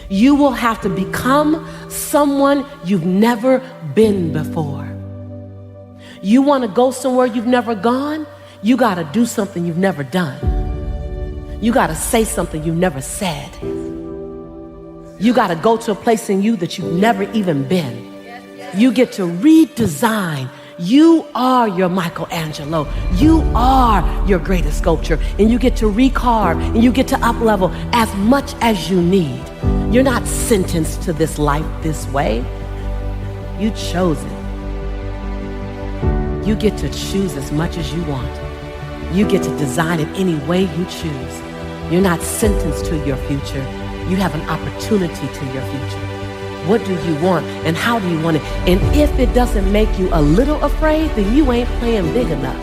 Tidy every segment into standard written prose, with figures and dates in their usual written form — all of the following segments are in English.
You will have to become someone you've never been before. You want to go somewhere you've never gone? You got to do something you've never done. You got to say something you've never said. You got to go to a place in you that you've never even been. You get to redesign. You are your Michelangelo. You are your greatest sculpture. And you get to recarve and you get to up-level as much as you need. You're not sentenced to this life this way. You chose it. You get to choose as much as you want. You get to design it any way you choose. You're not sentenced to your future. You have an opportunity to your future. What do you want and how do you want it? And if it doesn't make you a little afraid, then you ain't playing big enough.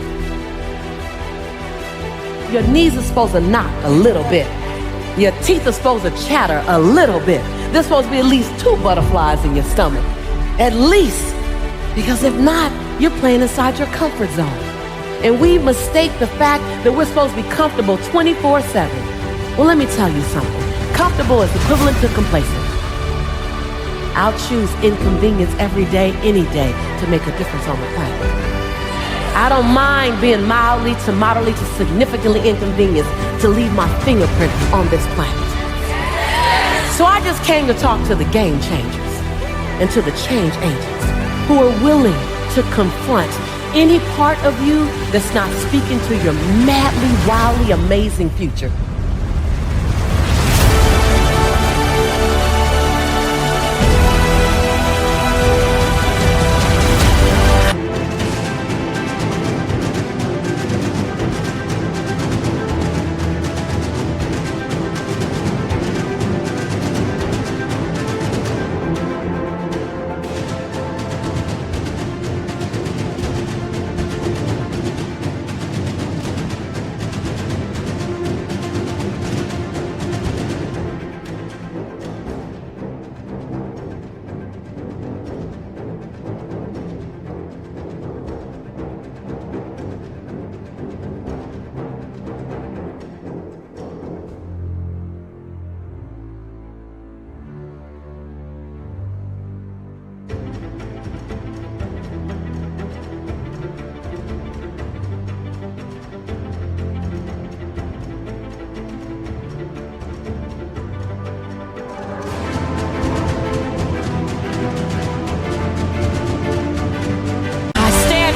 Your knees are supposed to knock a little bit. Your teeth are supposed to chatter a little bit. There's supposed to be at least 2 butterflies in your stomach. At least. Because if not, you're playing inside your comfort zone. And we mistake the fact that we're supposed to be comfortable 24/7. Well, let me tell you something. Comfortable is equivalent to complacent. I'll choose inconvenience every day, any day, to make a difference on the planet. I don't mind being mildly to moderately to significantly inconvenienced to leave my fingerprint on this planet. So I just came to talk to the game changers and to the change agents who are willing to confront any part of you that's not speaking to your madly, wildly amazing future.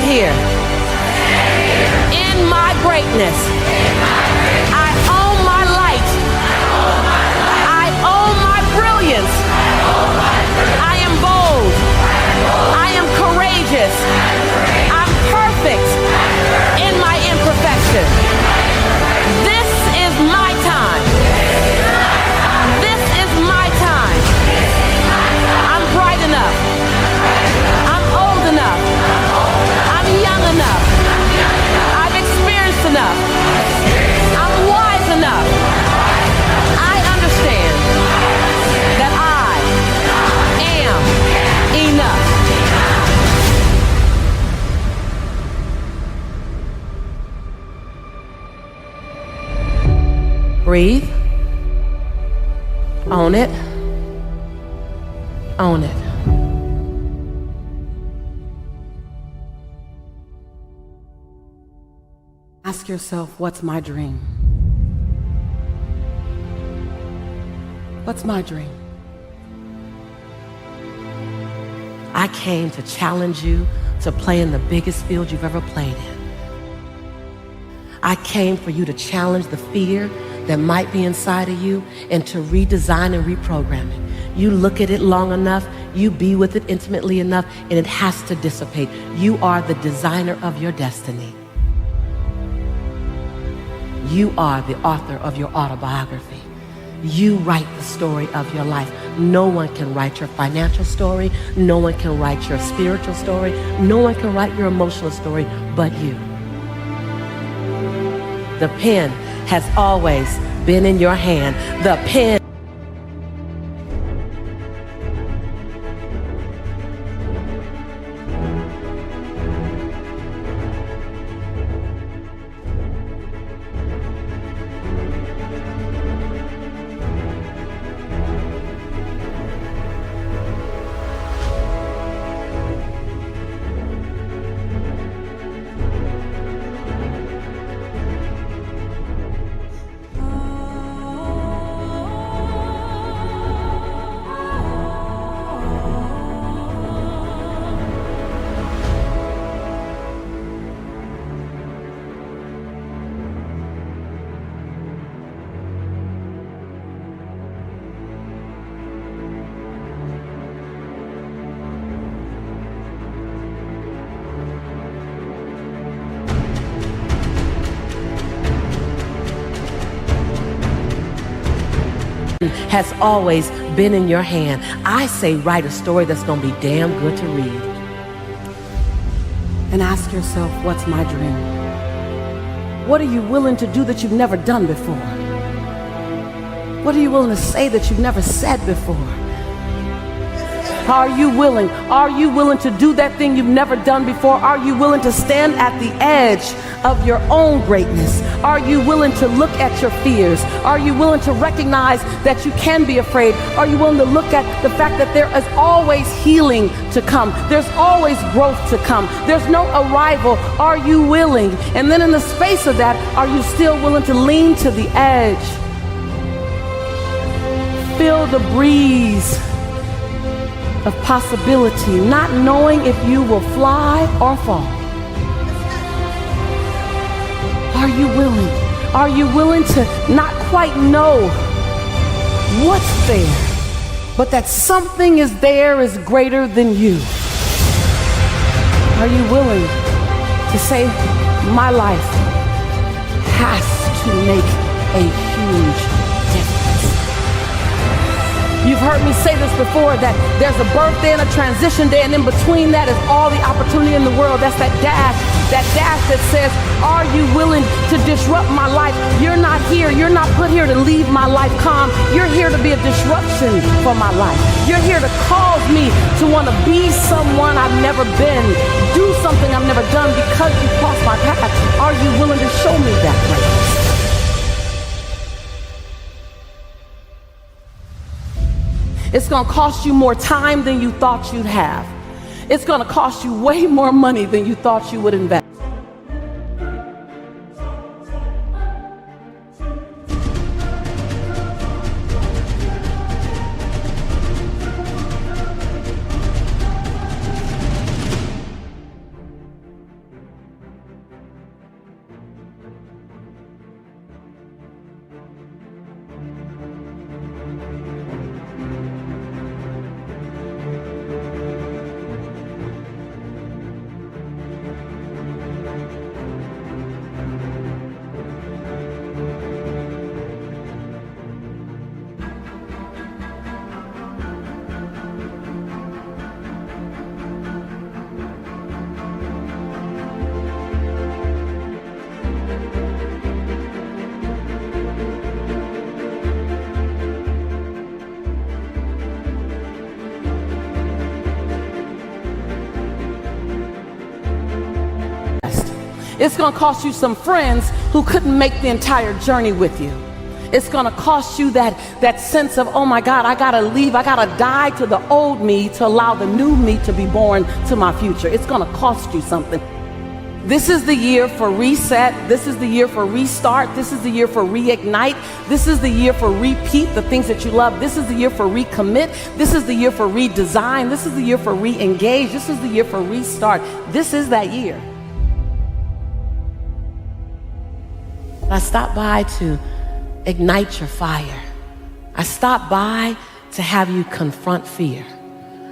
Here. In my greatness, I own my light. I own my brilliance. I am bold. I am courageous. I'm perfect in my imperfection. This is my time. This is my time. I'm bright enough. I'm old enough. Young enough. I've experienced enough. I'm wise enough. I understand that I am enough. Breathe. Own it. Own it. Ask yourself, what's my dream? What's my dream? I came to challenge you to play in the biggest field you've ever played in. I came for you to challenge the fear that might be inside of you and to redesign and reprogram it. You look at it long enough, you be with it intimately enough, and it has to dissipate. You are the designer of your destiny. You are the author of your autobiography. You write the story of your life. No one can write your financial story. No one can write your spiritual story. No one can write your emotional story but you. The pen has always been in your hand. The pen has always been in your hand. I say write a story that's going to be damn good to read. And ask yourself, what's my dream? What are you willing to do that you've never done before? What are you willing to say that you've never said before? Are you willing? Are you willing to do that thing you've never done before? Are you willing to stand at the edge of your own greatness? Are you willing to look at your fears? Are you willing to recognize that you can be afraid? Are you willing to look at the fact that there is always healing to come? There's always growth to come. There's no arrival. Are you willing? And then in the space of that, are you still willing to lean to the edge? Feel the breeze of possibility, not knowing if you will fly or fall. Are you willing? Are you willing to not quite know what's there, but that something is there is greater than you? Are you willing to say, my life has to make a huge difference? You've heard me say this before, that there's a birthday and a transition day, and in between that is all the opportunity in the world. That's that dash that says, are you willing to disrupt my life? You're not here. You're not put here to leave my life calm. You're here to be a disruption for my life. You're here to cause me to want to be someone I've never been, do something I've never done because you crossed my path. Are you willing to show me that greatness? It's going to cost you more time than you thought you'd have. It's going to cost you way more money than you thought you would invest. It's going to cost you some friends who couldn't make the entire journey with you. It's going to cost you that sense of, oh my God, I got to leave. I got to die to the old me to allow the new me to be born to my future. It's going to cost you something. This is the year for reset. This is the year for restart. This is the year for reignite. This is the year for repeat the things that you love. This is the year for recommit. This is the year for redesign. This is the year for re-engage. This is the year for restart. This is that year. I stopped by to ignite your fire. I stopped by to have you confront fear.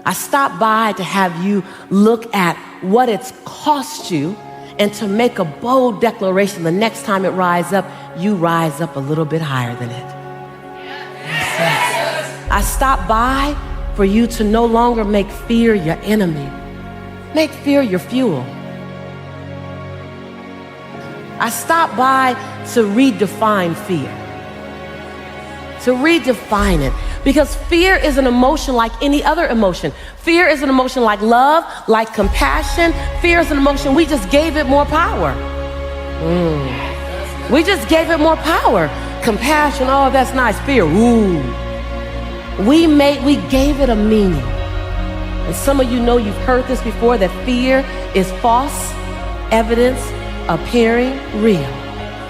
I stopped by to have you look at what it's cost you and to make a bold declaration the next time it rises up, you rise up a little bit higher than it. I stopped by for you to no longer make fear your enemy. Make fear your fuel. I stopped by to redefine fear. To redefine it. Because fear is an emotion like any other emotion. Fear is an emotion like love, like compassion. Fear is an emotion, we just gave it more power. We just gave it more power. Compassion, oh, that's nice. Fear, ooh. We gave it a meaning. And some of you know you've heard this before, that fear is false evidence appearing real.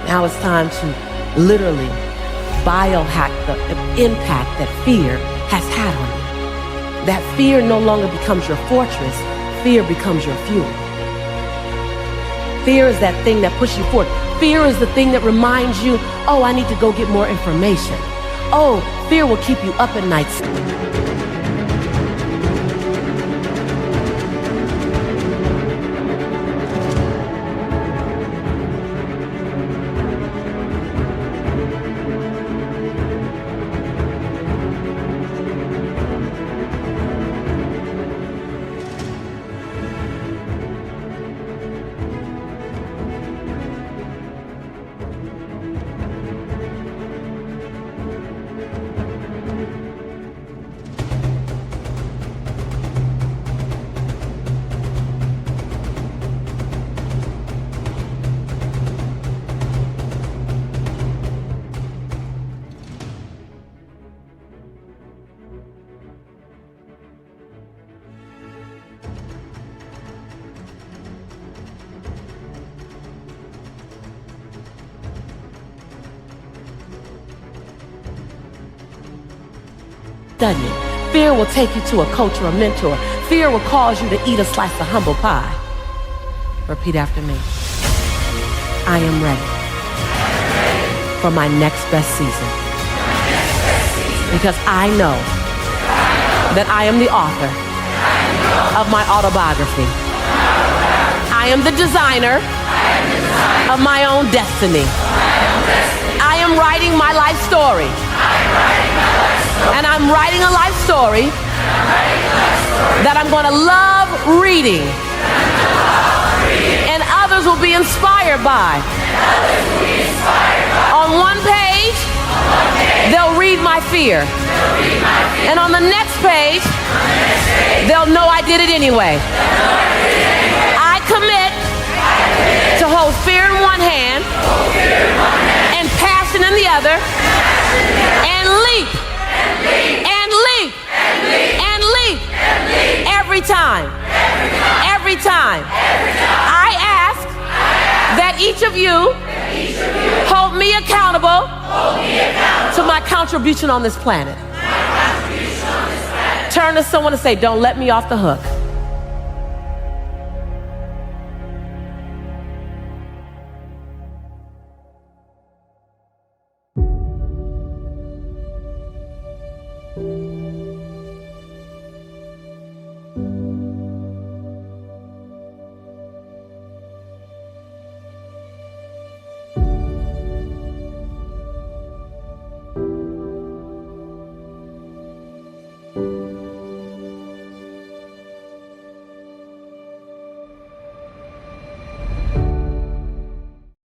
Now it's time to literally biohack the impact that fear has had on you. That fear no longer becomes your fortress, fear becomes your fuel. Fear is that thing that pushes you forward. Fear is the thing that reminds you, oh, I need to go get more information. Oh, fear will keep you up at night. doesn't it? Fear will take you to a coach or a mentor. Fear will cause you to eat a slice of humble pie. Repeat after me. I am ready for my next best season. Because I know that I am the author of my autobiography. I am the designer of my own destiny. I am writing my life story. And I'm writing a life story that I'm going to love reading. And others will be inspired by. On one page, they'll read my fear. And on the next page, they'll know I did it anyway. I commit to hold fear in one hand and passion in the other and leap and leap and leap every time. Every time. I ask that each of you hold me accountable to my contribution on this planet. Turn to someone and say, don't let me off the hook.